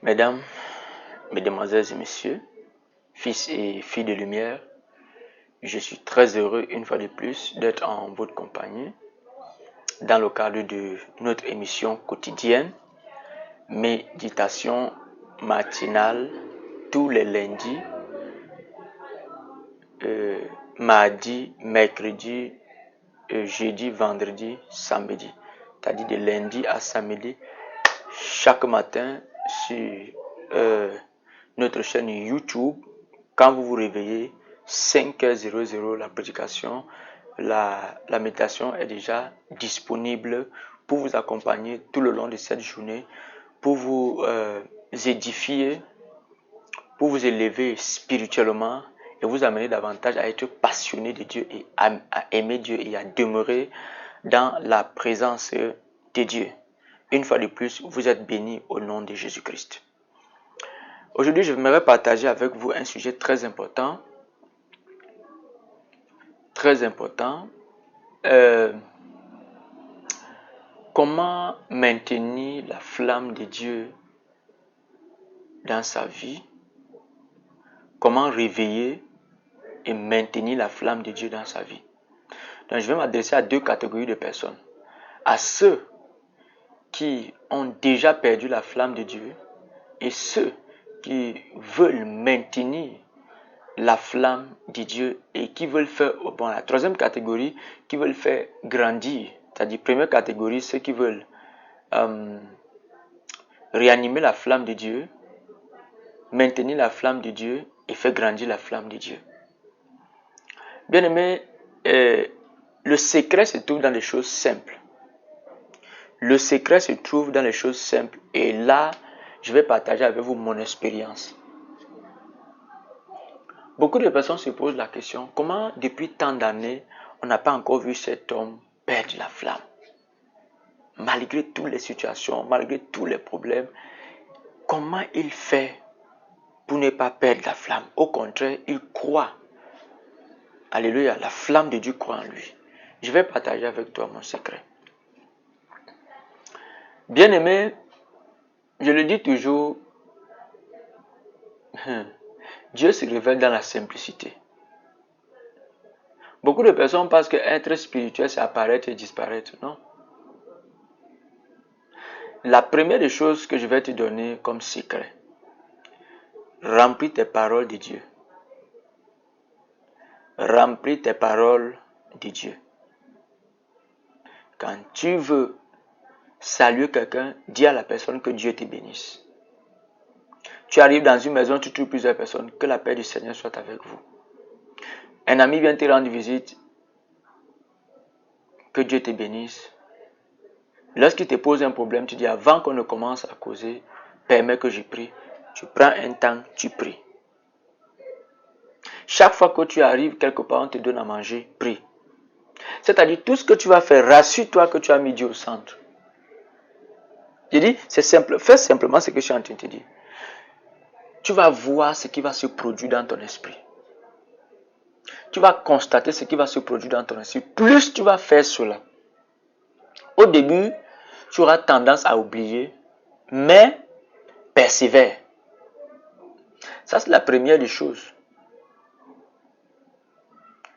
Mesdames, mesdemoiselles et messieurs, fils et filles de lumière, je suis très heureux une fois de plus d'être en votre compagnie dans le cadre de notre émission quotidienne, méditation matinale tous les lundis, mardi, mercredi, jeudi, vendredi, samedi. C'est-à-dire de lundi à samedi, chaque matin sur notre chaîne YouTube. Quand vous vous réveillez, 5h00, la prédication, la méditation est déjà disponible pour vous accompagner tout le long de cette journée, pour vous édifier, pour vous élever spirituellement et vous amener davantage à être passionné de Dieu et à aimer Dieu et à demeurer dans la présence de Dieu. Une fois de plus, vous êtes bénis au nom de Jésus-Christ. Aujourd'hui, je voudrais partager avec vous un sujet très important. Comment maintenir la flamme de Dieu dans sa vie? Comment réveiller et maintenir la flamme de Dieu dans sa vie? Donc, je vais m'adresser à deux catégories de personnes. À ceux qui ont déjà perdu la flamme de Dieu et ceux qui veulent maintenir la flamme de Dieu et qui veulent faire, bon, la troisième catégorie, qui veulent faire grandir. C'est-à-dire, première catégorie, ceux qui veulent réanimer la flamme de Dieu, maintenir la flamme de Dieu et faire grandir la flamme de Dieu. Bien aimé, le secret se trouve dans les choses simples. Le secret se trouve dans les choses simples. Et là, je vais partager avec vous mon expérience. Beaucoup de personnes se posent la question, comment depuis tant d'années, on n'a pas encore vu cet homme perdre la flamme? Malgré toutes les situations, malgré tous les problèmes, comment il fait pour ne pas perdre la flamme? Au contraire, il croit. Alléluia, la flamme de Dieu croit en lui. Je vais partager avec toi mon secret. Bien-aimé, je le dis toujours, Dieu se révèle dans la simplicité. Beaucoup de personnes pensent qu'être spirituel, c'est apparaître et disparaître. Non. La première des choses que je vais te donner comme secret, remplis tes paroles de Dieu. Remplis tes paroles de Dieu. Quand tu veux saluer quelqu'un, dis à la personne que Dieu te bénisse. Tu arrives dans une maison, tu trouves plusieurs personnes, que la paix du Seigneur soit avec vous. Un ami vient te rendre visite, que Dieu te bénisse. Lorsqu'il te pose un problème, tu dis avant qu'on ne commence à causer, permets que je prie. Tu prends un temps, tu pries. Chaque fois que tu arrives quelque part, on te donne à manger, prie. C'est-à-dire tout ce que tu vas faire, rassure-toi que tu as mis Dieu au centre. Je dis, c'est simple, fais simplement ce que je suis en train de te dire. Tu vas voir ce qui va se produire dans ton esprit. Tu vas constater ce qui va se produire dans ton esprit. Plus tu vas faire cela. Au début, tu auras tendance à oublier, mais persévère. Ça, c'est la première des choses.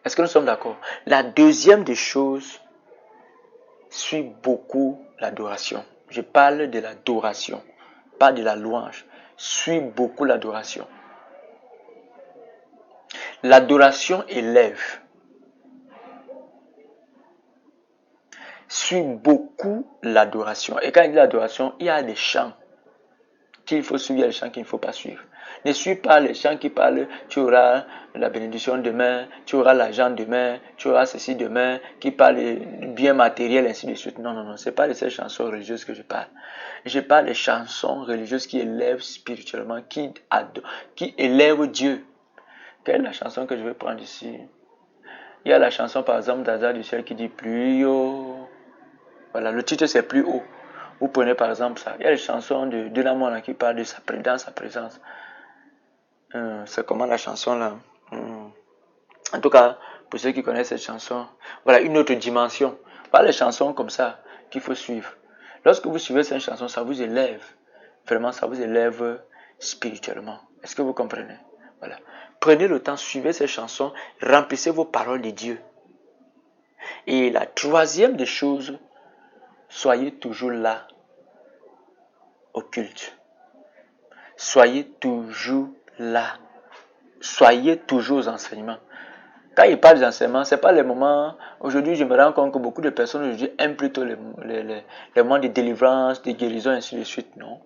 Est-ce que nous sommes d'accord? La deuxième des choses, suit beaucoup l'adoration. Je parle de l'adoration, pas de la louange. Suis beaucoup l'adoration. L'adoration élève. Suis beaucoup l'adoration. Et quand il dit l'adoration, il y a des chants qu'il faut suivre, il y a des chants qu'il ne faut pas suivre. Ne suis pas les gens qui parlent, tu auras la bénédiction demain, tu auras l'argent demain, tu auras ceci demain, qui parlent du bien matériel, ainsi de suite. Non, non, non, c'est pas de ces chansons religieuses que je parle. Je parle des chansons religieuses qui élèvent spirituellement, qui élèvent Dieu. Quelle est la chanson que je vais prendre ici? Il y a la chanson par exemple d'Azar du ciel qui dit plus haut. Voilà, le titre c'est plus haut. Vous prenez par exemple ça. Il y a les chansons de Dynamona qui parlent de sa présence. C'est comment la chanson là? En tout cas, pour ceux qui connaissent cette chanson, voilà une autre dimension. Voilà les chansons comme ça qu'il faut suivre. Lorsque vous suivez cette chanson, ça vous élève. Vraiment, ça vous élève spirituellement. Est-ce que vous comprenez? Voilà. Prenez le temps, suivez ces chansons, remplissez vos paroles de Dieu. Et la troisième des choses, soyez toujours là au culte. Soyez toujours là. Soyez toujours aux enseignements. Quand il parle des enseignements, ce n'est pas les moments... Aujourd'hui, je me rends compte que beaucoup de personnes aujourd'hui aiment plutôt les moments de délivrance, de guérison, ainsi de suite. Non.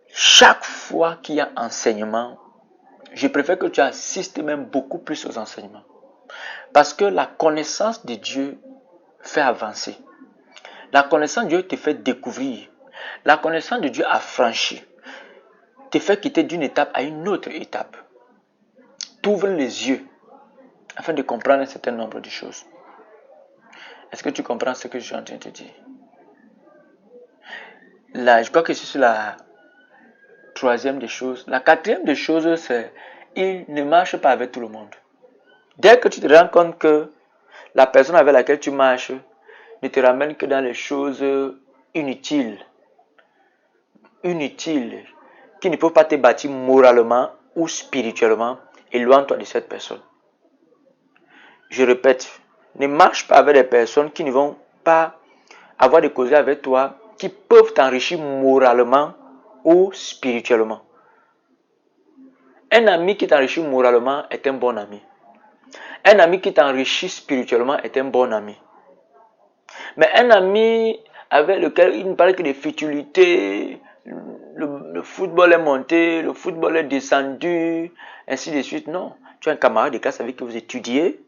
Chaque fois qu'il y a enseignement, je préfère que tu assistes même beaucoup plus aux enseignements. Parce que la connaissance de Dieu fait avancer. La connaissance de Dieu te fait découvrir. La connaissance de Dieu affranchit. Te fait quitter d'une étape à une autre étape. T'ouvre les yeux afin de comprendre un certain nombre de choses. Est-ce que tu comprends ce que je suis en train de te dire? Là, je crois que c'est sur la troisième des choses. La quatrième des choses, c'est il ne marche pas avec tout le monde. Dès que tu te rends compte que la personne avec laquelle tu marches ne te ramène que dans les choses inutiles, qui ne peuvent pas te bâtir moralement ou spirituellement, éloigne-toi de cette personne. Je répète, ne marche pas avec des personnes qui ne vont pas avoir des causes avec toi, qui peuvent t'enrichir moralement ou spirituellement. Un ami qui t'enrichit moralement est un bon ami. Un ami qui t'enrichit spirituellement est un bon ami. Mais un ami avec lequel il ne parle que de futilité, le football est monté, le football est descendu, ainsi de suite, non. Tu as un camarade de classe avec qui vous étudiez.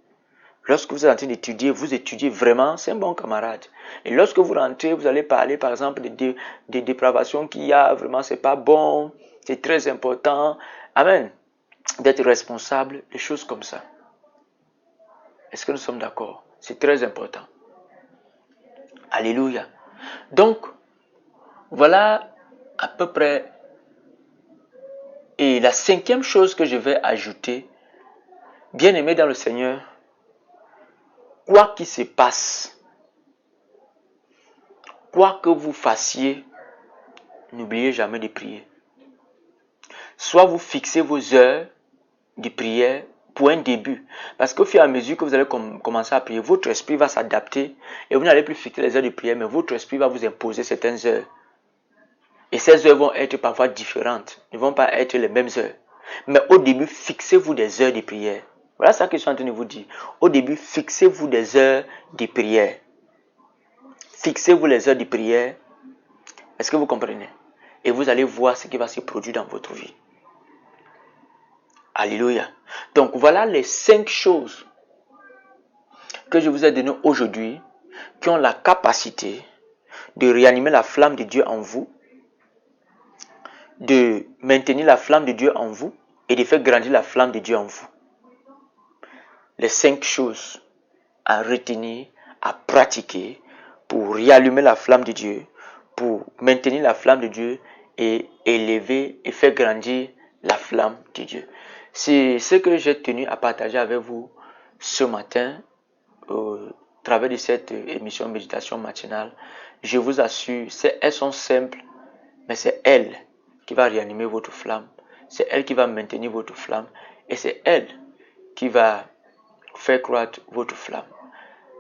Lorsque vous êtes en train d'étudier, vous étudiez vraiment, c'est un bon camarade. Et lorsque vous rentrez, vous allez parler par exemple des dépravations qu'il y a, vraiment c'est pas bon, c'est très important. Amen. D'être responsable, des choses comme ça. Est-ce que nous sommes d'accord? C'est très important. Alléluia. Donc, voilà à peu près. Et la cinquième chose que je vais ajouter, bien aimé dans le Seigneur, quoi qu'il se passe, quoi que vous fassiez, n'oubliez jamais de prier. Soit vous fixez vos heures de prière pour un début. Parce qu'au fur et à mesure que vous allez commencer à prier, votre esprit va s'adapter et vous n'allez plus fixer les heures de prière, mais votre esprit va vous imposer certaines heures. Et ces heures vont être parfois différentes, ne vont pas être les mêmes heures. Mais au début, fixez-vous des heures de prière. Voilà ce que je suis en train de vous dire. Au début, fixez-vous des heures de prière. Fixez-vous les heures de prière. Est-ce que vous comprenez? Et vous allez voir ce qui va se produire dans votre vie. Alléluia. Donc voilà les 5 choses que je vous ai données aujourd'hui qui ont la capacité de réanimer la flamme de Dieu en vous, de maintenir la flamme de Dieu en vous et de faire grandir la flamme de Dieu en vous. Les 5 choses à retenir, à pratiquer pour réallumer la flamme de Dieu, pour maintenir la flamme de Dieu et élever et faire grandir la flamme de Dieu. C'est ce que j'ai tenu à partager avec vous ce matin au travers de cette émission méditation matinale. Je vous assure, elles sont simples, mais c'est elle qui va réanimer votre flamme. C'est elle qui va maintenir votre flamme et c'est elle qui va faire croître votre flamme.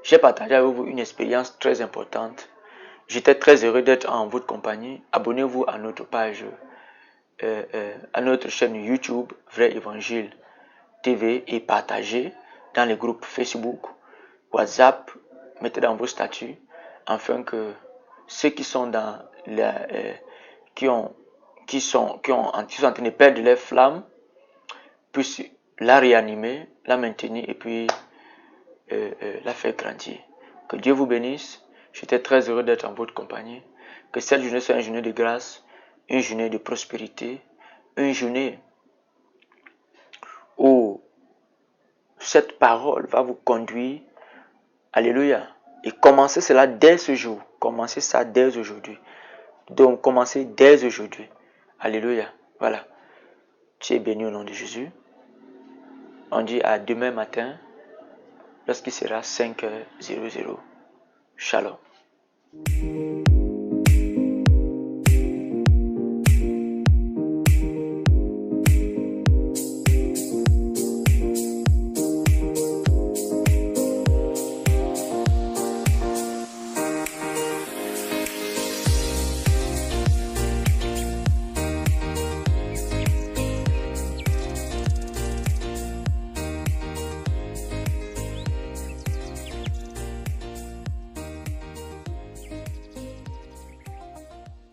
J'ai partagé avec vous une expérience très importante. J'étais très heureux d'être en votre compagnie. Abonnez-vous à notre page, à notre chaîne YouTube, Vrai Évangile TV et partagez dans les groupes Facebook, WhatsApp, mettez dans vos statuts afin que ceux qui sont dans qui sont en train de perdre leur flamme puissent la réanimer, la maintenir et puis la faire grandir. Que Dieu vous bénisse. J'étais très heureux d'être en votre compagnie. Que cette journée soit une journée de grâce, une journée de prospérité, une journée où cette parole va vous conduire. Alléluia. Et commencez cela dès ce jour. Commencez ça dès aujourd'hui. Donc, commencez dès aujourd'hui. Alléluia. Voilà. Tu es béni au nom de Jésus. On dit à demain matin, lorsqu'il sera 5h00. Shalom.